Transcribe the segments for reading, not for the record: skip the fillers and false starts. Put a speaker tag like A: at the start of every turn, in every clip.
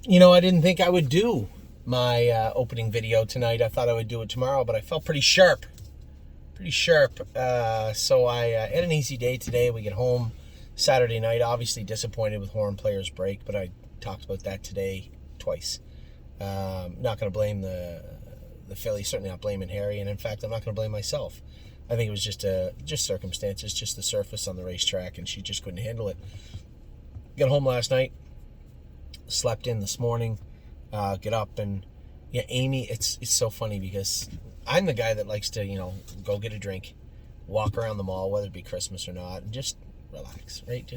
A: I didn't think I would do my opening video tonight. I thought I would do it tomorrow, but I felt pretty sharp. Pretty sharp. So I had an easy day today. We get home Saturday night. Obviously disappointed with Horn Players break, but I talked about that today twice. Not going to blame the Phillies. Certainly not blaming Harry. And in fact, I'm not going to blame myself. I think it was just circumstances, just the surface on the racetrack, and she just couldn't handle it. Got home last night. Slept in this morning, get up, and Amy, it's so funny because I'm the guy that likes to, go get a drink, walk around the mall, whether it be Christmas or not, and just relax, right?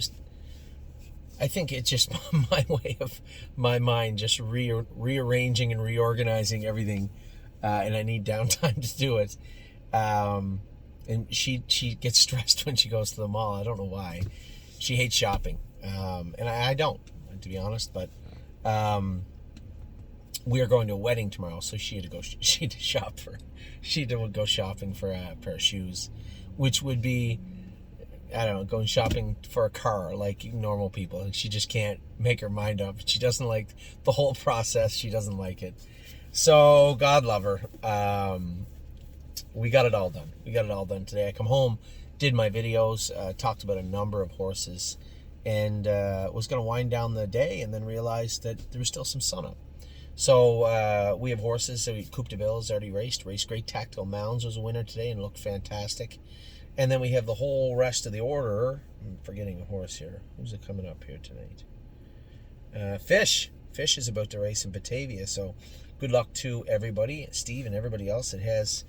A: I think it's just my way of my mind just rearranging and reorganizing everything, and I need downtime to do it. And she gets stressed when she goes to the mall. I don't know why. She hates shopping, and I don't, to be honest, but we are going to a wedding tomorrow, so she had to go shopping for a pair of shoes, which would be, I don't know, going shopping for a car like normal people. She just can't make her mind up. She doesn't like the whole process. She doesn't like it. So God love her. We got it all done. Today. I come home, did my videos, talked about a number of horses, and was going to wind down the day, and then realized that there was still some sun up. So we have horses. So Coupe de Ville has already raced great. Tactical Mounds was a winner today and looked fantastic. And then we have the whole rest of the order. I'm forgetting a horse here. Who's it coming up here tonight? Fish is about to race in Batavia. So good luck to everybody, Steve and everybody else that has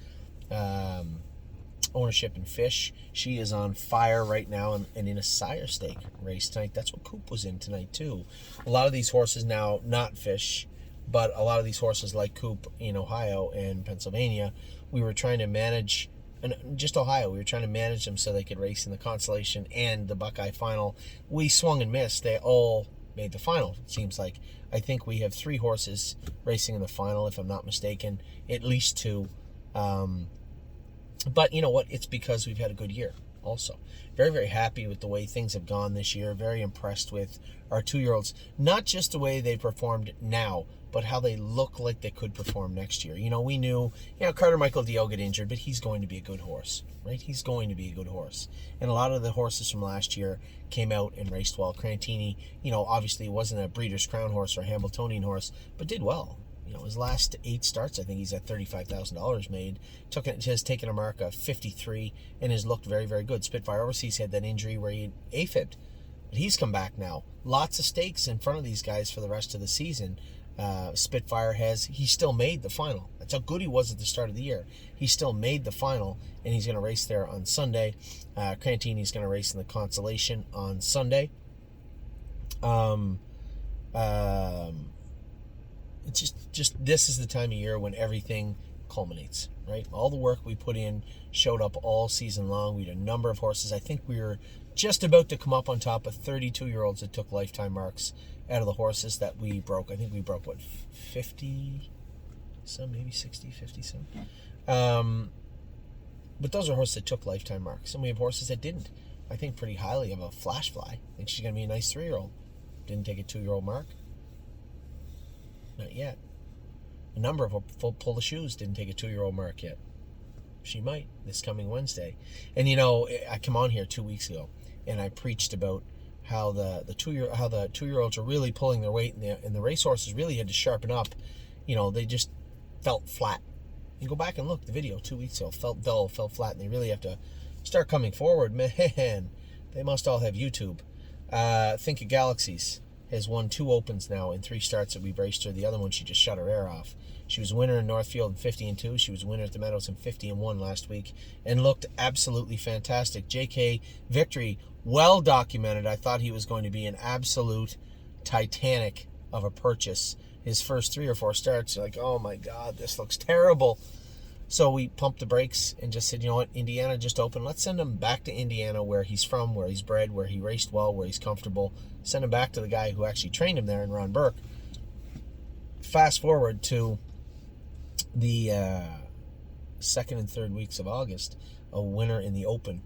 A: ownership in Fish. She is on fire right now and in a sire stake race tonight. That's what Coupe was in tonight too. A lot of these horses now, not Fish, but a lot of these horses like Coupe in Ohio and Pennsylvania, we were trying to manage, and just Ohio, we were trying to manage them so they could race in the Constellation and the Buckeye Final. We swung and missed. They all made the final, it seems like. I think we have 3 horses racing in the final, if I'm not mistaken, at least 2. But you know what? It's because we've had a good year also. Very, very happy with the way things have gone this year. Very impressed with our 2-year-olds. Not just the way they performed now, but how they look like they could perform next year. We knew, Carter Michael Dio get injured, but he's going to be a good horse, right? He's going to be a good horse. And a lot of the horses from last year came out and raced well. Crantini, obviously wasn't a Breeders' Crown horse or a Hamiltonian horse, but did well. His last 8 starts, I think he's at $35,000 made. Has taken a mark of 53 and has looked very, very good. Spitfire Overseas had that injury where he AFib'd, but he's come back now. Lots of stakes in front of these guys for the rest of the season. Spitfire he still made the final. That's how good he was at the start of the year. He still made the final, and he's going to race there on Sunday. Crantini's going to race in the Constellation on Sunday. It's just this is the time of year when everything culminates, right? All the work we put in showed up all season long. We had a number of horses. I think we were just about to come up on top of 32-year-olds that took lifetime marks out of the horses that we broke. I think we broke, 50 some, maybe 60, 50 some. But those are horses that took lifetime marks. And we have horses that didn't. I think pretty highly of a Flash Fly. I think she's going to be a nice 3-year-old. Didn't take a 2-year-old mark. Not yet. A number of Pull the Shoes didn't take a 2-year-old mark yet. She might this coming Wednesday. And I came on here 2 weeks ago and I preached about how the 2-year-olds are really pulling their weight, and the racehorses really had to sharpen up. They just felt flat. You go back and look, the video 2 weeks ago felt dull, felt flat, and they really have to start coming forward. Man, they must all have YouTube. Think of Galaxies has won 2 opens now in 3 starts that we've raced her. The other one, she just shut her air off. She was winner in Northfield in 50-2. She was winner at the Meadows in 50-1 last week and looked absolutely fantastic. JK Victory, well documented. I thought he was going to be an absolute Titanic of a purchase. His first 3 or 4 starts, you're like, oh my God, this looks terrible. So we pumped the brakes and just said, you know what, Indiana just opened. Let's send him back to Indiana, where he's from, where he's bred, where he raced well, where he's comfortable. Send him back to the guy who actually trained him there, in Ron Burke. Fast forward to the 2nd and 3rd weeks of August, a winner in the Open.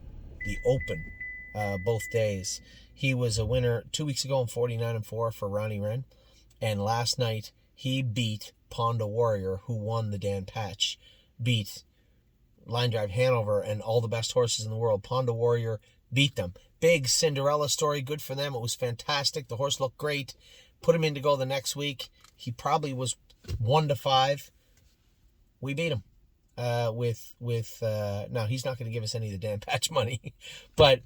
A: Both days. He was a winner 2 weeks ago in 49-4 for Ronnie Wren. And last night, he beat Ponda Warrior, who won the Dan Patch, beat Line Drive Hanover and all the best horses in the world. Ponda Warrior beat them. Big Cinderella story. Good for them. It was fantastic. The horse looked great. Put him in to go the next week. He probably was 1-5. We beat him. Now he's not going to give us any of the Dan Patch money, but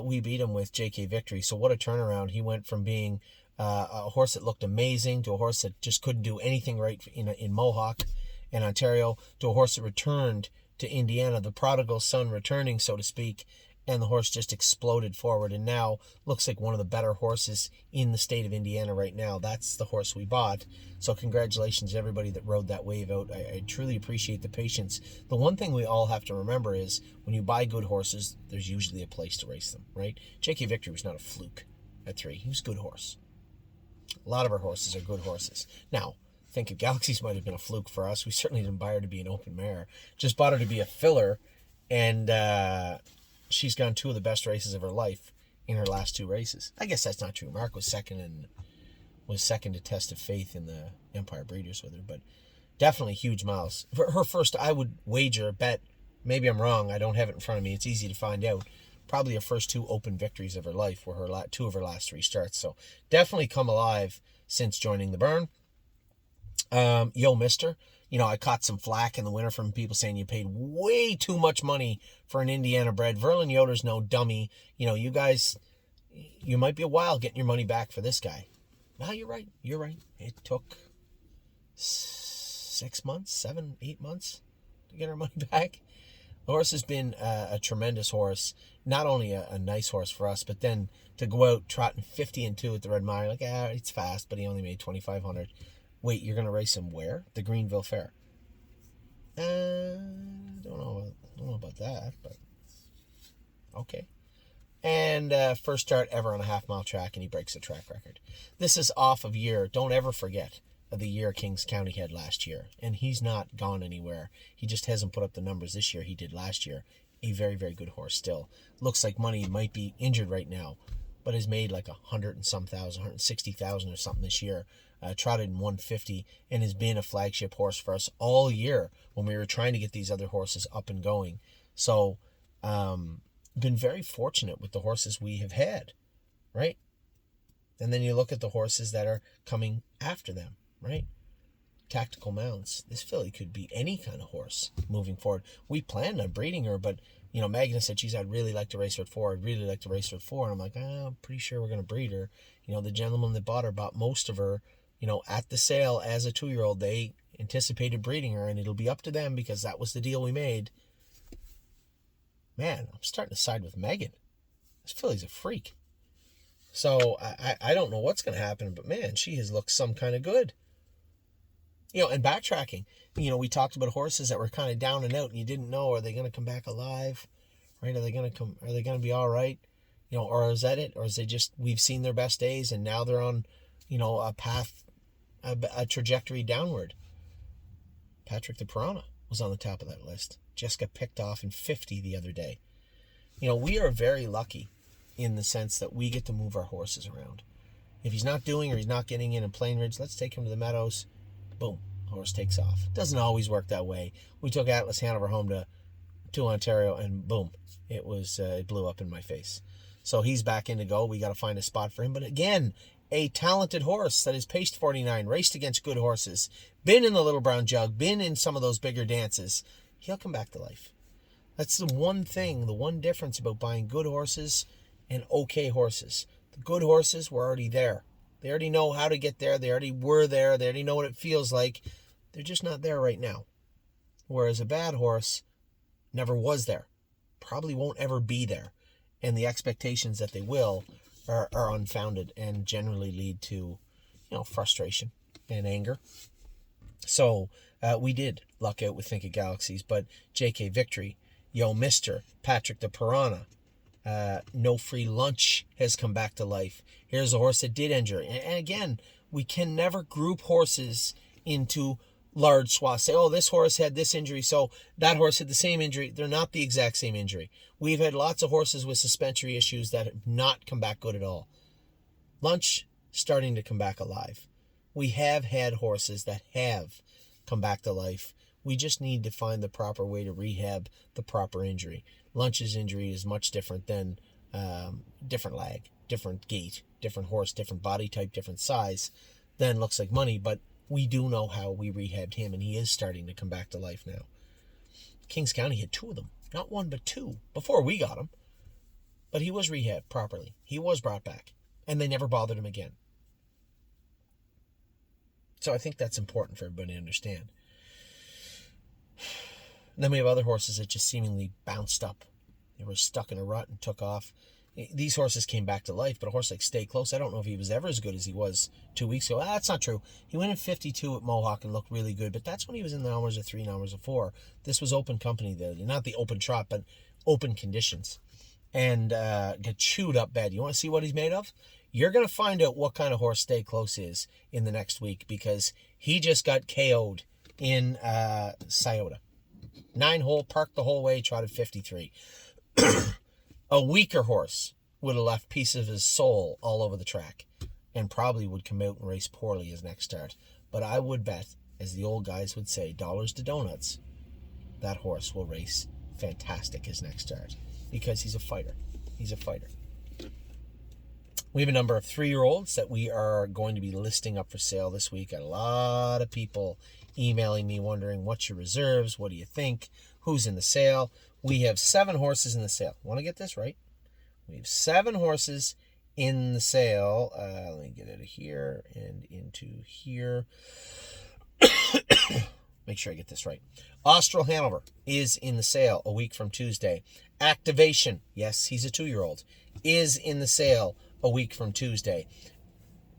A: we beat him with JK Victory. So what a turnaround. He went from being a horse that looked amazing to a horse that just couldn't do anything right in Mohawk and Ontario, to a horse that returned to Indiana, the prodigal son returning, so to speak, and the horse just exploded forward and now looks like one of the better horses in the state of Indiana right now. That's the horse we bought. So congratulations to everybody that rode that wave out. I truly appreciate the patience. The one thing we all have to remember is when you buy good horses, there's usually a place to race them, right? JK Victory was not a fluke at 3. He was a good horse. A lot of our horses are good horses. Now, Thinking Galaxies might have been a fluke for us. We certainly didn't buy her to be an open mare. Just bought her to be a filler, and she's gone 2 of the best races of her life in her last 2 races. I guess that's not true. Mark was second to Test of Faith in the Empire Breeders with her, but definitely huge miles. For her first, I would wager, bet, maybe I'm wrong, I don't have it in front of me, it's easy to find out, probably her first 2 open victories of her life were 2 of her last 3 starts. So definitely come alive since joining the burn. Yo Mister, I caught some flack in the winter from people saying you paid way too much money for an Indiana bred. Verlin Yoder's no dummy. You guys, you might be a while getting your money back for this guy. No, you're right. It took 6 months, 7, 8 months to get our money back. The horse has been a tremendous horse. Not only a nice horse for us, but then to go out trotting 50-2 at the Red Mile, it's fast, but he only made $2,500. Wait, you're going to race him where? The Greenville Fair. Don't know about that, but okay. And first start ever on a half-mile track, and he breaks the track record. This is off of year. Don't ever forget the year Kings County had last year, and he's not gone anywhere. He just hasn't put up the numbers this year he did last year. A very, very good horse still. Looks like money, might be injured right now, but has made like 100 and some thousand, 160,000 or something this year. Trotted in 150 and has been a flagship horse for us all year when we were trying to get these other horses up and going. So, been very fortunate with the horses we have had, right? And then you look at the horses that are coming after them, right? Tactical Mounts. This filly could be any kind of horse moving forward. We planned on breeding her, but Magna said, geez, I'd really like to race her at 4. I'd really like to race her at 4. And I'm like, I'm pretty sure we're going to breed her. The gentleman that bought her bought most of her, at the sale as a 2-year-old. They anticipated breeding her, and it'll be up to them because that was the deal we made. Man, I'm starting to side with Megan. This filly's a freak. So I don't know what's going to happen, but man, she has looked some kind of good. And backtracking, we talked about horses that were kind of down and out, and you didn't know, are they going to come back alive, right? Are they going to be all right? Or is that it? Or is they just, we've seen their best days and now they're on, a path, a trajectory downward. Patrick the Piranha was on the top of that list. Jessica picked off in 50 the other day. We are very lucky in the sense that we get to move our horses around. If he's not doing or he's not getting in Plainridge, let's take him to the Meadows. Boom, horse takes off. Doesn't always work that way. We took Atlas Hanover home to Ontario, and boom, it blew up in my face. So he's back in to go. We got to find a spot for him. But again, a talented horse that is paced 49, raced against good horses, been in the Little Brown Jug, been in some of those bigger dances. He'll come back to life. That's the one thing, the one difference about buying good horses and okay horses. The good horses were already there. They already know how to get there. They already were there. They already know what it feels like. They're just not there right now. Whereas a bad horse never was there. Probably won't ever be there. And the expectations that they will are unfounded and generally lead to, frustration and anger. So we did luck out with Think of Galaxies, but JK Victory, Yo Mister, Patrick the Piranha, No Free Lunch has come back to life. Here's a horse that did injure. And again, we can never group horses into large swaths. Say, this horse had this injury, so that horse had the same injury. They're not the exact same injury. We've had lots of horses with suspensory issues that have not come back good at all. Lunch, starting to come back alive. We have had horses that have come back to life. We just need to find the proper way to rehab the proper injury. Lunch's injury is much different than different lag, different gait, different horse, different body type, different size than Looks Like Money. But we do know how we rehabbed him, and he is starting to come back to life now. Kings County had 2 of them. Not 1, but 2 before we got him. But he was rehabbed properly. He was brought back. And they never bothered him again. So I think that's important for everybody to understand. Then we have other horses that just seemingly bounced up. They were stuck in a rut and took off. These horses came back to life, but a horse like Stay Close, I don't know if he was ever as good as he was 2 weeks ago. That's not true. He went in 52 at Mohawk and looked really good, but that's when he was in the hours of 3 and hours of 4. This was open company, not the open trot, but open conditions. And got chewed up bad. You want to see what he's made of? You're going to find out what kind of horse Stay Close is in the next week, because he just got KO'd in Scioto. 9-hole, parked the whole way, trotted 53. A weaker horse would have left pieces of his soul all over the track and probably would come out and race poorly his next start. But I would bet, as the old guys would say, dollars to donuts, that horse will race fantastic his next start, because he's a fighter. He's a fighter. We have a number of 3-year-olds that we are going to be listing up for sale this week. Got a lot of people emailing me wondering, what's your reserves? What do you think? Who's in the sale? We have 7 horses in the sale. Want to get this right? We have 7 horses in the sale. Let me get out of here and into here. Make sure I get this right. Austral Hanover is in the sale a week from Tuesday. Activation, yes, he's a 2-year-old, is in the sale a week from Tuesday.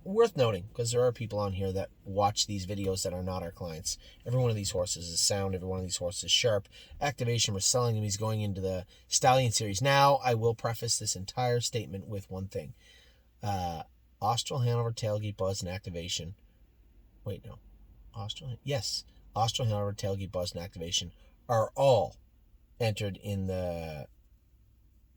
A: Worth noting, because there are people on here that watch these videos that are not our clients. Every one of these horses is sound. Every one of these horses is sharp. Activation, we're selling him. He's going into the Stallion Series. Now, I will preface this entire statement with one thing. Austral Hanover, Tailgate Buzz, and Activation. Wait, no. Yes. Austral Hanover, Tailgate Buzz, and Activation are all entered in the...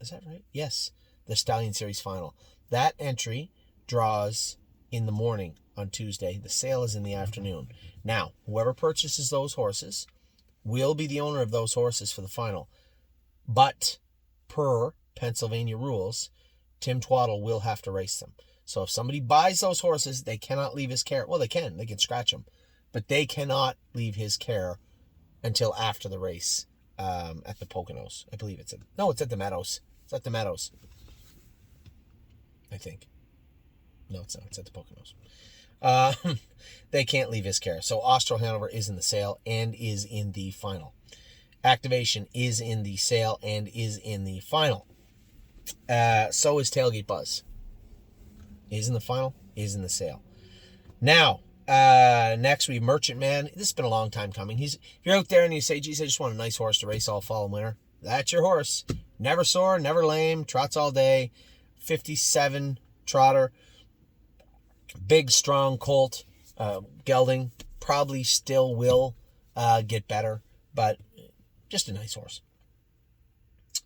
A: Is that right? Yes. The Stallion Series final. That entry draws in the morning on Tuesday. The sale is in the afternoon. Now, whoever purchases those horses will be the owner of those horses for the final. But per Pennsylvania rules, Tim Twaddle will have to race them. So if somebody buys those horses, they cannot leave his care. Well, they can scratch them, but they cannot leave his care until after the race at the Poconos. I believe it's at the Meadows. It's at the Meadows, I think. No, it's not. It's at the Poconos. They can't leave his care. So Austral Hanover is in the sale and is in the final. Activation is in the sale and is in the final. So is Tailgate Buzz. Is in the final, is in the sale. Now, next we have Merchant Man. This has been a long time coming. If you're out there and you say, geez, I just want a nice horse to race all fall and winter, that's your horse. Never sore, never lame, trots all day, 57 trotter. Big, strong colt, gelding, probably still will get better, but just a nice horse.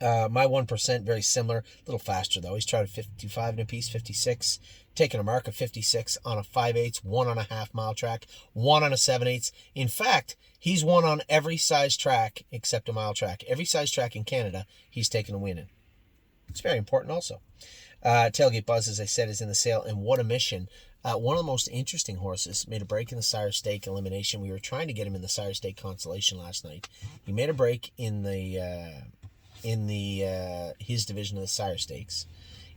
A: My 1%, very similar, a little faster though. He's tried a 55 and a piece, 56, taking a mark of 56 on a 5/8, 1.5 mile track, 1 on a 7/8. In fact, he's won on every size track except a mile track. Every size track in Canada, he's taken a win in. It's very important also. Tailgate Buzz, as I said, is in the sale, and what a mission. One of the most interesting horses made a break in the Sire Stake elimination. We were trying to get him in the Sire Stake consolation last night. He made a break in his division of the Sire Stakes.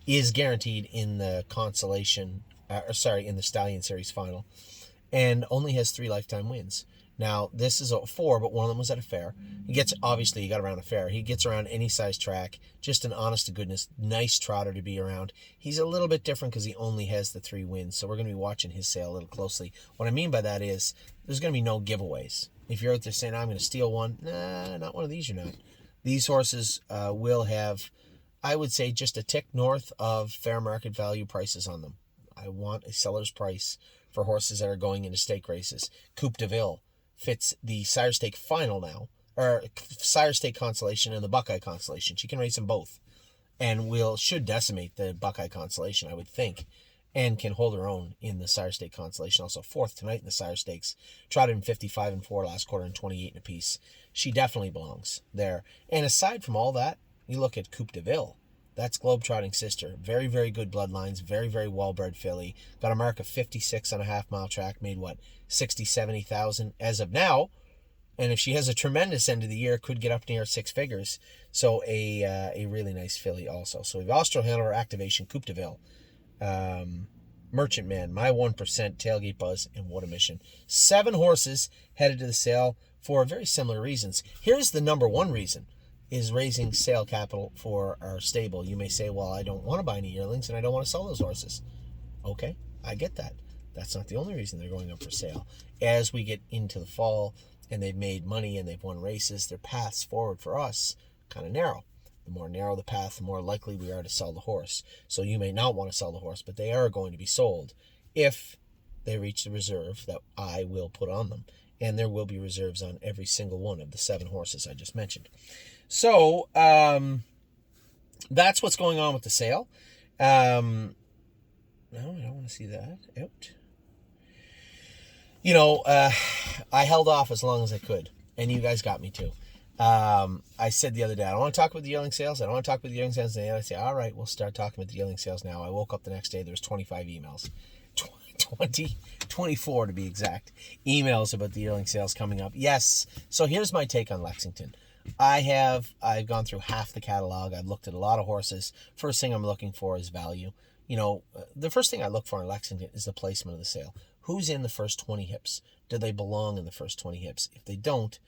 A: Is guaranteed in the consolation, in the Stallion Series final, and only has 3 lifetime wins. Now, this is 4, but one of them was at a fair. He got around a fair. He gets around any size track. Just an honest to goodness, nice trotter to be around. He's a little bit different because he only has the 3 wins, so we're going to be watching his sale a little closely. What I mean by that is, there's going to be no giveaways. If you're out there saying, I'm going to steal one, nah, not one of these, you're not. These horses will have, I would say, just a tick north of fair market value prices on them. I want a seller's price for horses that are going into stake races. Coupe de Ville fits the Sire Stake final now, or Sire Stake consolation and the Buckeye consolation. She can race them both, and should decimate the Buckeye consolation, I would think. and can hold her own in the Sire Stake constellation. Also fourth tonight in the Sire Stakes. Trotted in 55 and 4 last quarter and 28 and a piece. She definitely belongs there. And aside from all that, you look at Coupe de Ville. That's Globetrotting sister. Very, very good bloodlines. Very, very well-bred filly. Got a mark of 56.5 mile track. Made, 70,000 as of now. And if she has a tremendous end of the year, could get up near six figures. So a really nice filly also. So we've Austro Hanover, Activation, Coupe de Ville, Merchant Man, My 1%, Tailgate Buzz, and What a Mission. 7 horses headed to the sale for very similar reasons. Here's the number one reason, is raising sale capital for our stable. You may say, well, I don't want to buy any yearlings and I don't want to sell those horses. Okay, I get that. That's not the only reason they're going up for sale. As we get into the fall and they've made money and they've won races, their paths forward for us kind of narrow. The more narrow the path, the more likely we are to sell the horse. So you may not want to sell the horse, but they are going to be sold if they reach the reserve that I will put on them. And there will be reserves on every single one of the 7 horses I just mentioned. So that's what's going on with the sale. No, I don't want to see that out. I held off as long as I could, and you guys got me too. I said the other day, I don't want to talk about the yearling sales. I don't want to talk about the yearling sales. And I say, all right, we'll start talking about the yearling sales now. I woke up the next day, there was 25 emails. 24 to be exact, emails about the yearling sales coming up. Yes. So here's my take on Lexington. I've gone through half the catalog. I've looked at a lot of horses. First thing I'm looking for is value. The first thing I look for in Lexington is the placement of the sale. Who's in the first 20 hips? Do they belong in the first 20 hips? If they don't,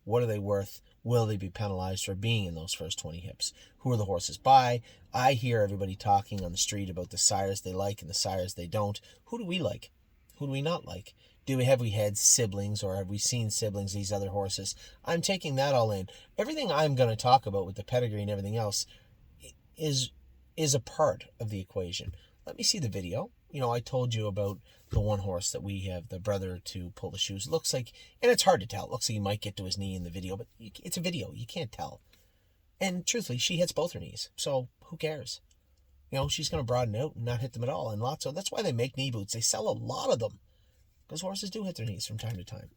A: what are they worth? Will they be penalized for being in those first 20 hips? Who are the horses by? I hear everybody talking on the street about the sires they like and the sires they don't. Who do we like? Who do we not like? Have we had siblings, or have we seen siblings, these other horses? I'm taking that all in. Everything I'm going to talk about with the pedigree and everything else is a part of the equation. Let me see the video. I told you about the one horse that we have the brother to pull the shoes. It looks like, and it's hard to tell. It looks like he might get to his knee in the video, but it's a video. You can't tell. And truthfully, she hits both her knees. So who cares? She's going to broaden out and not hit them at all. And that's why they make knee boots. They sell a lot of them because horses do hit their knees from time to time.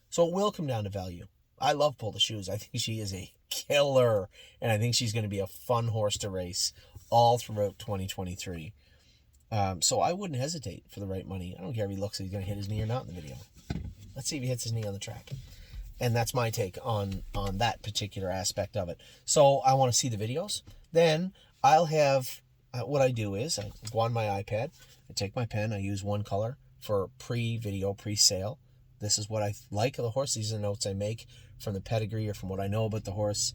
A: So it will come down to value. I love Pull the Shoes. I think she is a killer, and I think she's going to be a fun horse to race all throughout 2023. So I wouldn't hesitate for the right money. I don't care if he looks like he's going to hit his knee or not in the video. Let's see if he hits his knee on the track. And that's my take on that particular aspect of it. So I want to see the videos. Then I'll have, what I do is I go on my iPad, I take my pen, I use one color for pre-video, pre-sale. This is what I like of the horse. These are the notes I make from the pedigree or from what I know about the horse.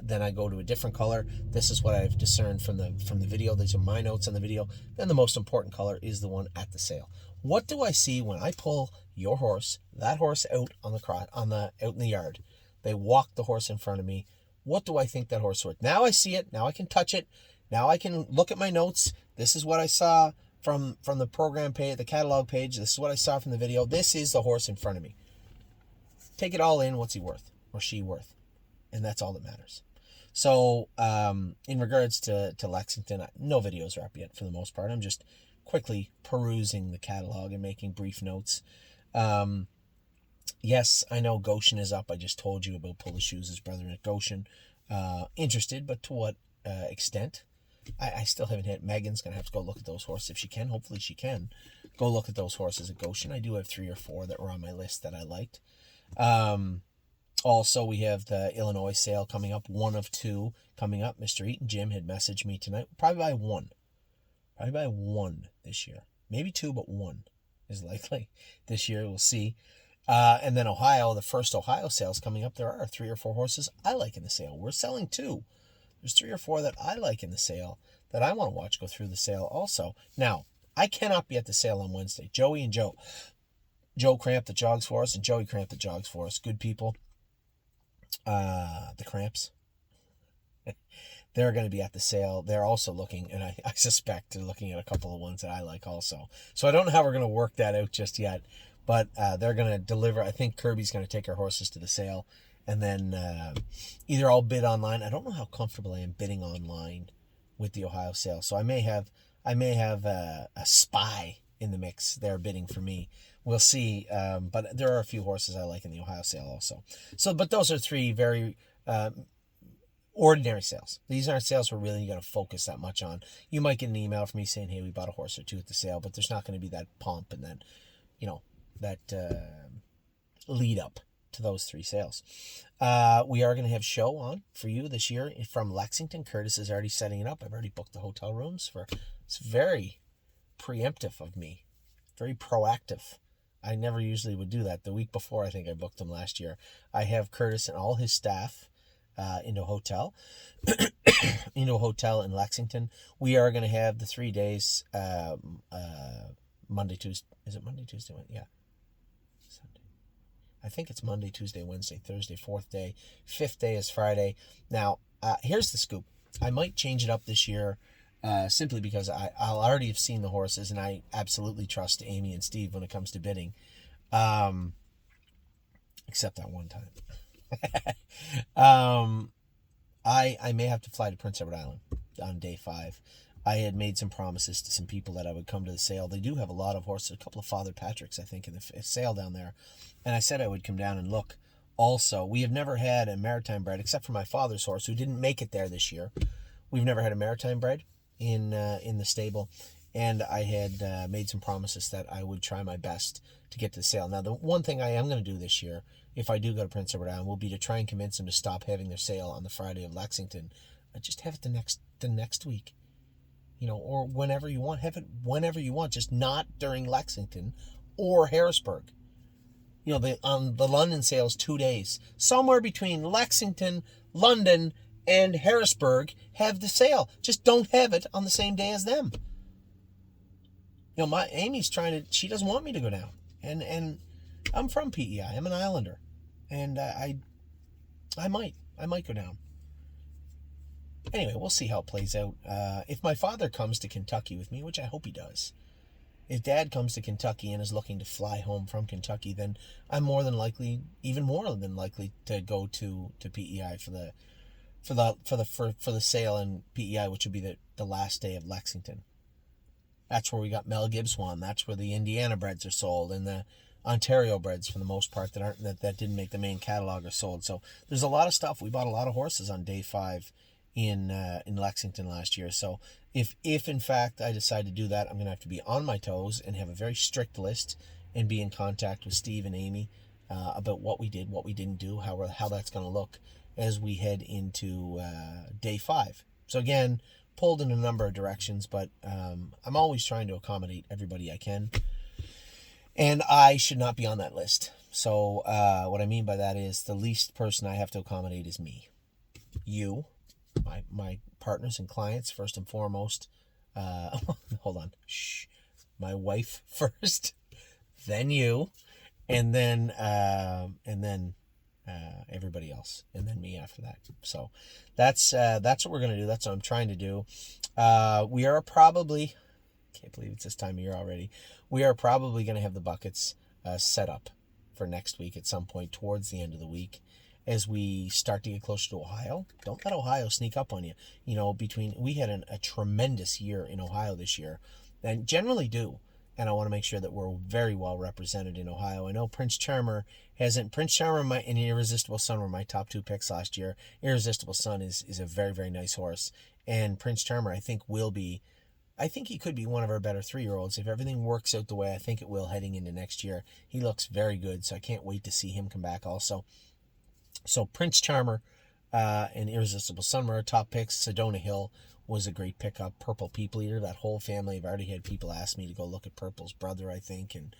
A: Then I go to a different color. This is what I've discerned from the video. These are my notes on the video. Then the most important color is the one at the sale. What do I see when I pull your horse, that horse out out in the yard? They walk the horse in front of me. What do I think that horse is worth? Now I see it. Now I can touch it. Now I can look at my notes. This is what I saw from the program page, the catalog page. This is what I saw from the video. This is the horse in front of me. Take it all in. What's he worth or she worth? And that's all that matters. So in regards to Lexington, no videos are up yet for the most part. I'm just quickly perusing the catalog and making brief notes. Yes, I know Goshen is up. I just told you about Pull the Shoes' brother at Goshen. Interested, but to what extent? I still haven't hit. Megan's going to have to go look at those horses if she can. Hopefully she can go look at those horses at Goshen. I do have 3 or 4 that were on my list that I liked. Also, we have the Illinois sale coming up, 1 of 2 coming up. Mr. Eaton Jim had messaged me tonight. Probably by 1. Probably by 1 this year. Maybe 2, but 1 is likely this year. We'll see. And then Ohio, the first Ohio sales coming up. There are 3 or 4 horses I like in the sale. We're selling 2. There's 3 or 4 that I like in the sale that I want to watch go through the sale also. Now, I cannot be at the sale on Wednesday. Joey and Joe. Joe Cramp that jogs for us and Joey Cramp that jogs for us. Good people. The Cramps. They're going to be at the sale. They're also looking, and I suspect they're looking at a couple of ones that I like also. So I don't know how we're going to work that out just yet, but they're going to deliver. I think Kirby's going to take our horses to the sale, and then either I'll bid online. I don't know how comfortable I am bidding online with the Ohio sale. So I I may have a spy in the mix there bidding for me. We'll see. But there are a few horses I like in the Ohio sale also. So, but those are three very ordinary sales. These aren't sales we're really going to focus that much on. You might get an email from me saying, hey, we bought a horse or two at the sale, but there's not going to be that pomp and that, that lead up to those three sales. We are going to have show on for you this year from Lexington. Curtis is already setting it up. I've already booked the hotel rooms for. It's very preemptive of me, very proactive. I never usually would do that. The week before, I think I booked them last year. I have Curtis and all his staff into a hotel, in Lexington. We are going to have the 3 days, Monday, Tuesday. Is it Monday, Tuesday? Yeah. Sunday. I think it's Monday, Tuesday, Wednesday, Thursday, fourth day. Fifth day is Friday. Now, here's the scoop. I might change it up this year simply because I'll already have seen the horses, and I absolutely trust Amy and Steve when it comes to bidding. Except that one time. I may have to fly to Prince Edward Island on day 5. I had made some promises to some people that I would come to the sale. They do have a lot of horses, a couple of Father Patricks, I think, in the sale down there. And I said I would come down and look. Also, we have never had a maritime bred, except for my father's horse, who didn't make it there this year. We've never had a maritime bred in the stable. And I had made some promises that I would try my best to get to the sale. Now, the one thing I am going to do this year, if I do go to Prince Edward Island, will be to try and convince them to stop having their sale on the Friday of Lexington. Just have it the next week, or whenever you want. Have it whenever you want, just not during Lexington or Harrisburg. The London sale's 2 days. Somewhere between Lexington, London, and Harrisburg, have the sale. Just don't have it on the same day as them. My Amy's she doesn't want me to go down. And I'm from PEI. I'm an Islander. And I might go down. Anyway, we'll see how it plays out. If my father comes to Kentucky with me, which I hope he does, if Dad comes to Kentucky and is looking to fly home from Kentucky, then I'm even more than likely to go to PEI for the sale in PEI, which would be the last day of Lexington. That's where we got Mel Gibbs won. That's where the Indiana breds are sold, and the Ontario breds, for the most part, that didn't make the main catalog, are sold. So there's a lot of stuff. We bought a lot of horses on day 5 in Lexington last year. So if in fact I decide to do that, I'm going to have to be on my toes and have a very strict list and be in contact with Steve and Amy about what we did, what we didn't do, how that's going to look as we head into day 5. So again, pulled in a number of directions, but I'm always trying to accommodate everybody I can. And I should not be on that list. So what I mean by that is the least person I have to accommodate is me. You, my partners and clients, first and foremost. Hold on. Shh. My wife first, then you, and then everybody else, and then me after that. So that's what we're going to do. That's what I'm trying to do. We are probably, can't believe it's this time of year already. We are probably going to have the buckets set up for next week at some point towards the end of the week as we start to get closer to Ohio. Don't let Ohio sneak up on you. We had a tremendous year in Ohio this year, and generally do. And I want to make sure that we're very well represented in Ohio. I know Prince Charmer and Irresistible Son were my top 2 picks last year. Irresistible Son is a very, very nice horse. And Prince Charmer, I think he could be one of our better 3-year-olds if everything works out the way I think it will heading into next year. He looks very good, so I can't wait to see him come back also. So Prince Charmer and Irresistible Son were our top picks. Sedona Hill was a great pickup. Purple People Eater, that whole family. I've already had people ask me to go look at Purple's brother, I think, and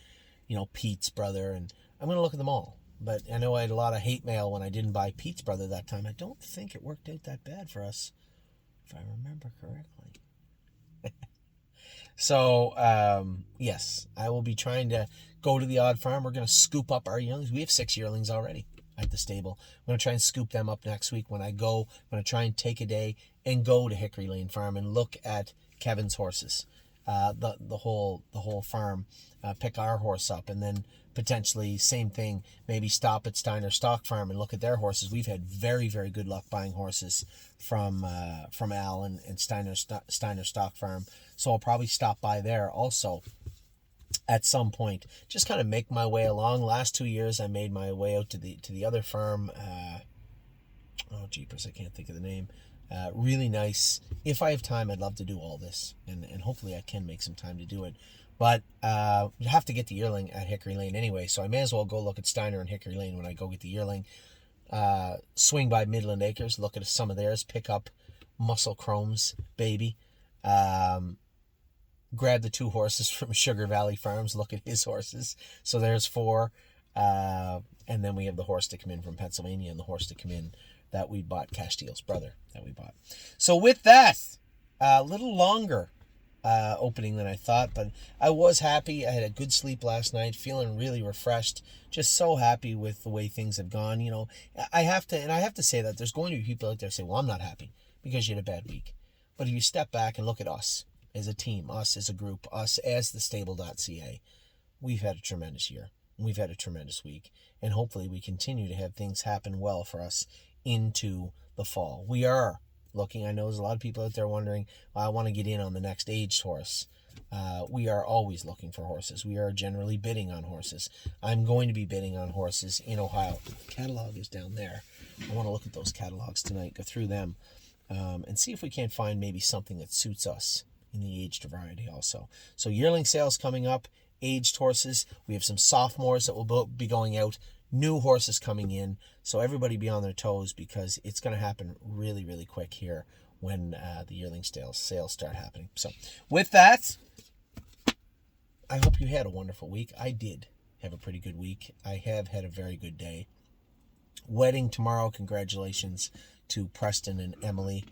A: Pete's brother, and I'm going to look at them all. But I know I had a lot of hate mail when I didn't buy Pete's brother that time. I don't think it worked out that bad for us, if I remember correctly. So, yes, I will be trying to go to the Odd Farm. We're going to scoop up our yearlings. We have 6 yearlings already at the stable. I'm going to try and scoop them up next week when I go. I'm going to try and take a day and go to Hickory Lane Farm and look at Kevin's horses, the whole farm, pick our horse up, and then potentially same thing, maybe stop at Steiner Stock Farm and look at their horses. We've had very, very good luck buying horses from Al and Steiner Stock Farm. So I'll probably stop by there also at some point. Just kind of make my way along. Last 2 years, I made my way out to the other farm. Oh, jeepers, I can't think of the name. Really nice. If I have time, I'd love to do all this, and hopefully I can make some time to do it. But you have to get the yearling at Hickory Lane anyway, so I may as well go look at Steiner and Hickory Lane when I go get the yearling. Swing by Midland Acres, look at some of theirs, pick up Muscle Chrome's baby. Grab the 2 horses from Sugar Valley Farms, look at his horses. So there's 4. And then we have the horse to come in from Pennsylvania and the horse to come in that we bought, Castiel's brother that we bought. So with that, a little longer opening than I thought, but I was happy. I had a good sleep last night, feeling really refreshed, just so happy with the way things have gone. You know, I have to say that there's going to be people out there say, well, I'm not happy because you had a bad week. But if you step back and look at us as a team, us as a group, us as the stable.ca, we've had a tremendous year. We've had a tremendous week, and hopefully we continue to have things happen well for us into the fall. We are looking, I know there's a lot of people out there wondering, well, I want to get in on the next aged horse. We are always looking for horses. We are generally bidding on horses. I'm going to be bidding on horses in Ohio. The catalog is down there. I want to look at those catalogs tonight, go through them, and see if we can't find maybe something that suits us in the aged variety also. So yearling sales coming up, aged horses. We have some sophomores that will be going out, new horses coming in. So everybody be on their toes because it's going to happen really, really quick here when the yearling sales start happening. So with that, I hope you had a wonderful week. I did have a pretty good week. I have had a very good day. Wedding tomorrow. Congratulations to Preston and Emily.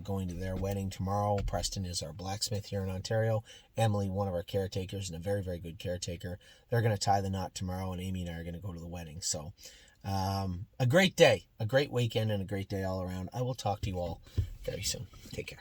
A: Going to their wedding tomorrow. Preston is our blacksmith here in Ontario. Emily, one of our caretakers, and a very, very good caretaker. They're going to tie the knot tomorrow, and Amy and I are going to go to the wedding. So, a great day, a great weekend, and a great day all around. I will talk to you all very soon. Take care.